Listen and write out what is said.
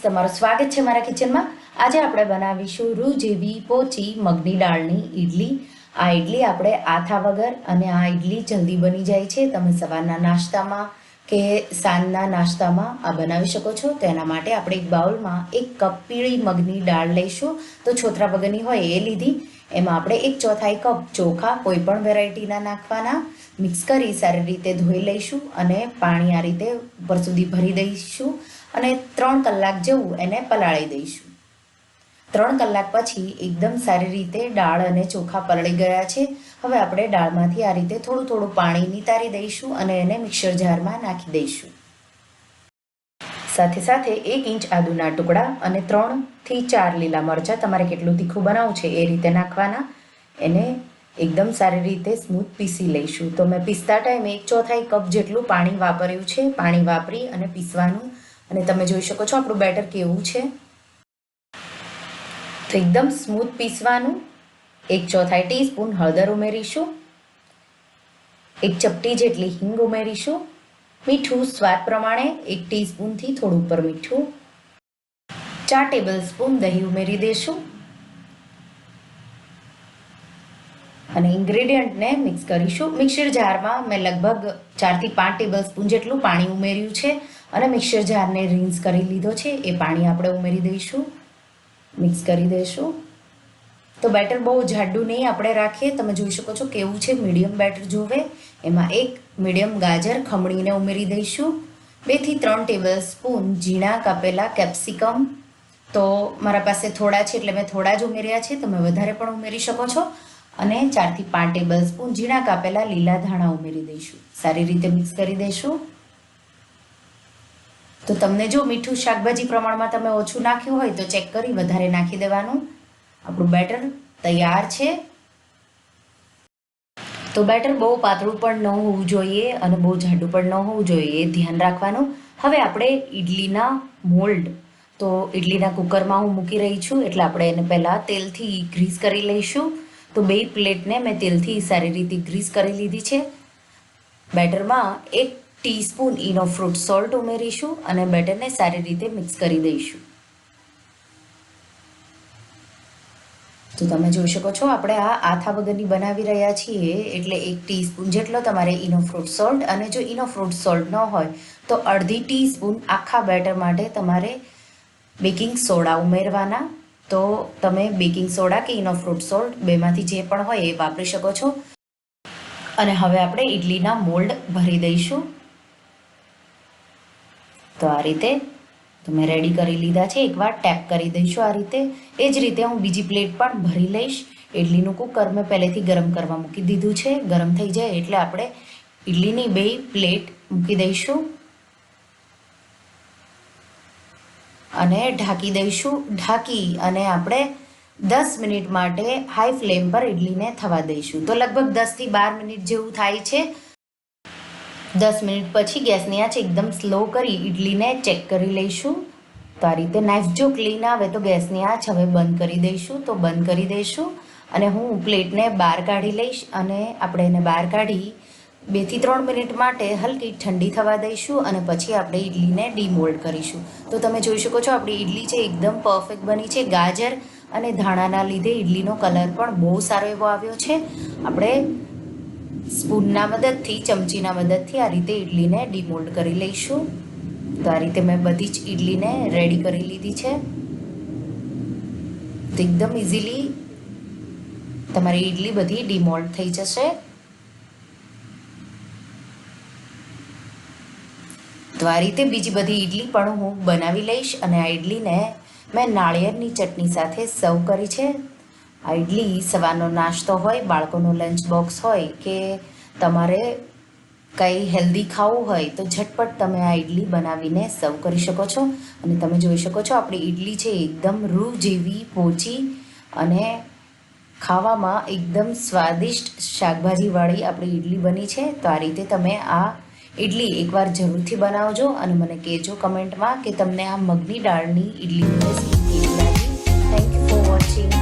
તમારું સ્વાગત છે મારા કિચનમાં। આજે આપણે બનાવીશું રૂ જેવી પોચી મગની દાળની ઈડલી। આ ઈડલી આપણે આથા વગર અને આ ઈડલી જલ્દી બની જાય છે। તમે સવારના નાસ્તામાં કે સાંજના નાસ્તામાં આ બનાવી શકો છો। તો એના માટે આપણે એક બાઉલમાં 1 કપ પીળી મગની દાળ લઈશું। તો છોતરા વગરની હોય એ લીધી। એમાં આપણે 1/4 કપ ચોખા કોઈ પણ વેરાયટીના નાખવાના। મિક્સ કરી સારી રીતે ધોઈ લઈશું અને પાણી આ રીતે ઉપર સુધી ભરી દઈશું અને 3 કલાક જેવું એને પલાળી દઈશું। 3 કલાક પછી એકદમ સારી રીતે દાળ અને ચોખા પલળી ગયા છે। હવે આપણે દાળમાંથી આ રીતે થોડું થોડું પાણી નિતારી દઈશું અને એને મિક્સર જારમાં નાખી દઈશું। સાથે સાથે 1 ઇંચ આદુના ટુકડા અને 3 થી 4 લીલા મરચાં તમારે કેટલું તીખું બનાવવું છે એ રીતે નાખવાના। એને એકદમ સારી રીતે સ્મૂથ પીસી લઈશું। તો મેં પીસતા ટાઈમે 1/4 કપ જેટલું પાણી વાપર્યું છે। પાણી વાપરી અને પીસવાનું અને તમે જોઈ શકો છો આપણું બેટર કેવું છે। તો એકદમ સ્મૂથ પીસવાનું। 1/4 ટીસ્પૂન હળદર ઉમેરીશું। 1 ચપટી જેટલી હિંગ ઉમેરીશું। મીઠું સ્વાદ પ્રમાણે 1 ટીસ્પૂનથી થોડું ઉપર મીઠું। 4 ટેબલસ્પૂન દહીં ઉમેરી દઈશું અને ઇન્ગ્રેડિયન્ટને મિક્સ કરીશું। મિક્સર જારમાં મેં લગભગ 4 થી 5 ટેબલસ્પૂન જેટલું પાણી ઉમેર્યું છે અને મિક્સર જારને રિન્સ કરી લીધો છે। એ પાણી આપણે ઉમેરી દઈશું, મિક્સ કરી દઈશું। તો બેટર બહુ જાડું નહીં આપણે રાખીએ। તમે જોઈ શકો છો કેવું છે, મીડિયમ બેટર જોવે। એમાં 1 મીડિયમ ગાજર ખમણીને ઉમેરી દઈશું। 2 થી 3 ટેબલસ્પૂન ઝીણા કાપેલા કેપ્સિકમ। તો મારા પાસે થોડા છે એટલે મેં થોડા જ ઉમેર્યા છે, તમે વધારે પણ ઉમેરી શકો છો। અને 4 થી 5 ટેબલસ્પૂન ઝીણા કાપેલા લીલા ધાણા ઉમેરી દઈશું। સારી રીતે મિક્સ કરી દઈશું। તો તમને જો મીઠું શાકભાજી પ્રમાણમાં તમે ઓછું નાખ્યું હોય તો ચેક કરી વધારે નાખી દેવાનું। આપણું બેટર તૈયાર છે। તો બેટર બહુ પાતળું પણ ન હોવું જોઈએ અને બહુ જાડું પણ ન હોવું જોઈએ, એ ધ્યાન રાખવાનું। હવે આપણે ઈડલીના મોલ્ડ, તો ઈડલીના કુકરમાં હું મૂકી રહી છું એટલે આપણે એને પહેલાં તેલથી ગ્રીસ કરી લઈશું। તો 2 પ્લેટને મેં તેલથી સારી રીતે ગ્રીસ કરી લીધી છે। બેટરમાં 1 ટીસ્પૂન ઇનો ફ્રૂટ સોલ્ટ ઉમેરીશું અને બેટરને સારી રીતે મિક્સ કરી દઈશું। તો તમે જોઈ શકો છો આપણે આ આથા વગરની બનાવી રહ્યા છીએ એટલે 1 ટીસ્પૂન જેટલો તમારે ઇનો ફ્રૂટ સોલ્ટ, અને જો ઇનો ફ્રૂટ સોલ્ટ ન હોય તો અડધી ટીસ્પૂન આખા બેટર માટે તમારે બેકિંગ સોડા ઉમેરવાના। તો તમે બેકિંગ સોડા કે ઇનો ફ્રૂટ સોલ્ટ બેમાંથી જે પણ હોય એ વાપરી શકો છો। અને હવે આપણે ઈડલીના મોલ્ડ ભરી દઈશું। તો આ રીતે મેં રેડી કરી લીધા છે। એકવાર ટેપ કરી દઈશું આ રીતે। એ જ રીતે હું બીજી પ્લેટ પણ ભરી લઈશ। ઈડલીનું કુકર મેં પહેલેથી ગરમ કરવા મૂકી દીધું છે। ગરમ થઈ જાય એટલે આપણે ઈડલીની 2 પ્લેટ મૂકી દઈશું અને ઢાંકી દઈશું। ઢાંકી અને આપણે 10 મિનિટ માટે હાઈ ફ્લેમ પર ઈડલીને થવા દઈશું। તો લગભગ 10 થી 12 મિનિટ જેવું થાય છે। 10 મિનિટ પછી ગેસની આંચ એકદમ સ્લો કરી ઈડલીને ચેક કરી લઈશું। તો આ રીતે નાઇફ જો ક્લીન આવે તો ગેસની આંચ હવે બંધ કરી દઈશું। તો બંધ કરી દઈશું અને હું પ્લેટને બહાર કાઢી લઈશ અને આપણે એને બહાર કાઢી 2 થી 3 મિનિટ માટે હલકી ઠંડી થવા દઈશું અને પછી આપણે ઈડલીને ડીમોલ્ડ કરીશું। તો તમે જોઈ શકો છો આપણી ઈડલી છે એકદમ પરફેક્ટ બની છે। ગાજર અને ધાણાના લીધે ઈડલીનો કલર પણ બહુ સારો એવો આવ્યો છે। આપણે સ્પૂનના મદદથી, ચમચીના મદદથી આ રીતે ઈડલીને ડીમોલ્ડ કરી લઈશું। તો આ રીતે મેં બધી જ ઈડલીને રેડી કરી લીધી છે। તો એકદમ ઇઝીલી તમારી ઈડલી બધી ડીમોલ્ડ થઈ જશે। તો આ રીતે બીજી બધી ઈડલી પણ હું બનાવી લઈશ અને આ ઈડલીને મેં નાળિયેરની ચટણી સાથે સર્વ કરી છે। આ ઈડલી સવારનો નાસ્તો હોય, બાળકોનો લંચ બોક્સ હોય કે તમારે કંઈ હેલ્ધી ખાવું હોય તો ઝટપટ તમે આ ઈડલી બનાવીને સર્વ કરી શકો છો। અને તમે જોઈ શકો છો આપણી ઈડલી છે એકદમ રૂ જેવી પોચી અને ખાવામાં એકદમ સ્વાદિષ્ટ શાકભાજીવાળી આપણી ઈડલી બની છે। તો આ રીતે તમે આ ઈડલી એકવાર જરૂરથી બનાવજો અને મને કહેજો કમેન્ટમાં કે તમને આ મગની દાળની ઈડલીની રેસીપી કેવી લાગી। Thank you for watching.